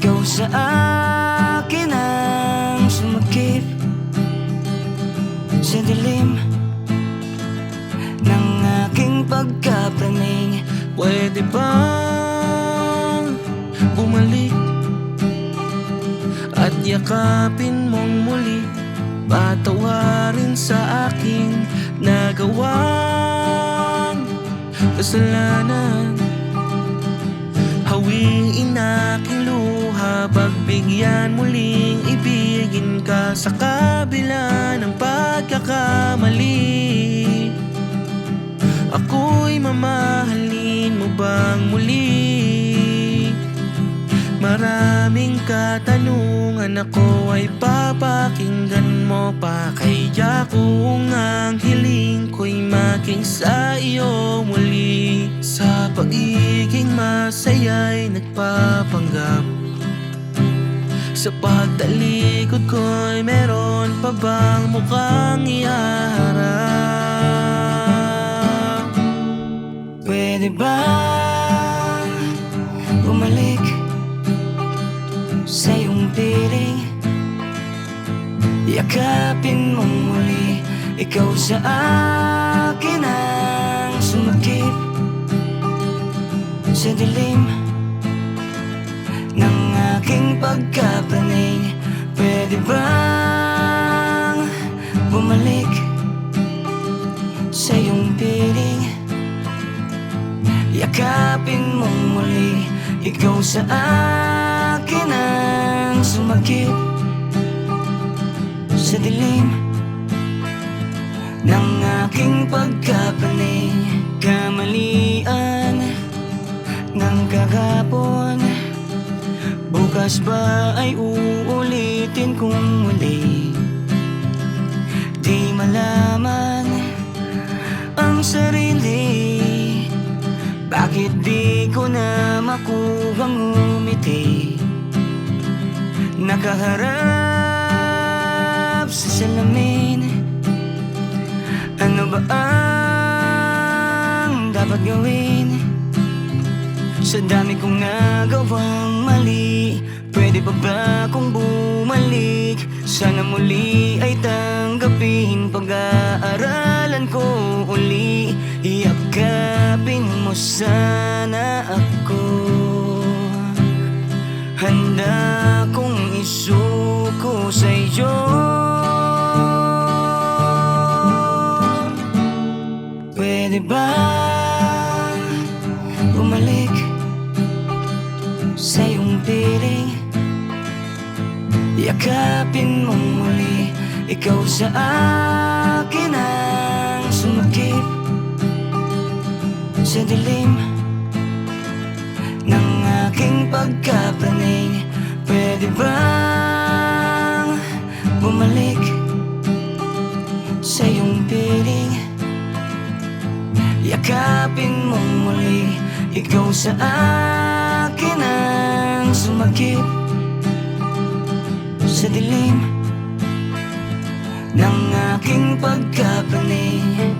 Ikaw sa akin ang sumakip sa dilim ng aking pagkapraning. Pwede bang bumalik at yakapin mong muli? Patawarin sa aking nagawang kasalanan. Hawiin aking luha, pagbigyan muling ibigin ka sa kabila ng pagkakamali. Ako'y mamahalin mo bang muli? Maraming katanungan ako ay papakinggan mo pa. Kaya kung ang hiling ko'y maging sa iyo muli, sa pagiging masaya'y nagpapanggap. Sa pagtalikod ko'y meron pa bang mukhang iharap? Pwede ba bumalik sa iyong piling? Yakapin mong muli. Ikaw sa akin ang sumakip sa dilim ng aking pagkapraning. Pwede bang bumalik sa iyong piling? Yakapin mong muli. Ikaw sa akin ang sumakip sa dilim ng aking pagkapraning. Kamalian ng kahapon, bukas ba ay uulitin kong muli? Di malaman ang sarili, bakit di ko na makuhang umiti? Nakaharap sa salamin, ano ba ang dapat gawin? Sa dami kong nagawang mali, pwede pa ba kung bumalik? Sana muli ay tanggapin, pag-aaralan ko uli. Iyakapin mo sana ako, handa kong isuko sa iyo. Pwede ba bumalik sa iyong piling? Yakapin mong muli. Ikaw sa akin ang sumakip sa dilim ng aking pagkapraning. Pwede bang bumalik sa iyong piling? Yakapin mong muli. Ikaw sa akin ang sumakip sa dilim ng aking pagkapraning.